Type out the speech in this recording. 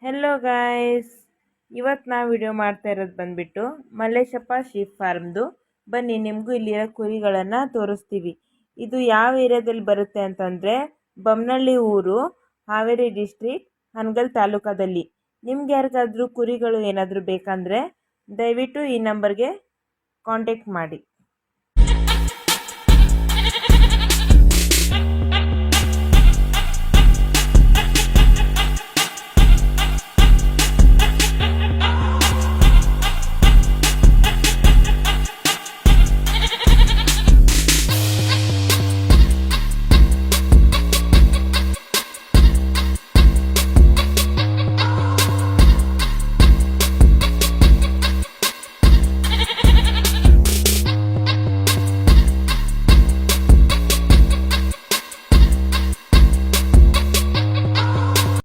Hello guys, ಇವತ್ತು ನಾವು video ಮಾಡ್ತಾ ಇರೋದು ಬಂದ್ಬಿಟ್ಟು ಮಲ್ಲೇಶಪ್ಪ ಶೀಪ್ ಫಾರ್ಮ್ದು. ಬನ್ನಿ ನಿಮಗೂ ಇಲ್ಲಿರೋ ಕುರಿಗಳನ್ನು ತೋರಿಸ್ತೀವಿ. ಇದು ಯಾವ ಏರಿಯಾದಲ್ಲಿ ಬರುತ್ತೆ ಅಂತಂದರೆ ಬೊಮ್ಮನಹಳ್ಳಿ ಊರು, ಹಾವೇರಿ ಡಿಸ್ಟ್ರಿಕ್ಟ್, ಹನಗಲ್ ತಾಲೂಕದಲ್ಲಿ. ನಿಮ್ಗೆ ಯಾರಿಗಾದ್ರೂ ಕುರಿಗಳು ಏನಾದರೂ ಬೇಕಂದರೆ ದಯವಿಟ್ಟು ಈ ನಂಬರ್ಗೆ ಕಾಂಟ್ಯಾಕ್ಟ್ ಮಾಡಿ.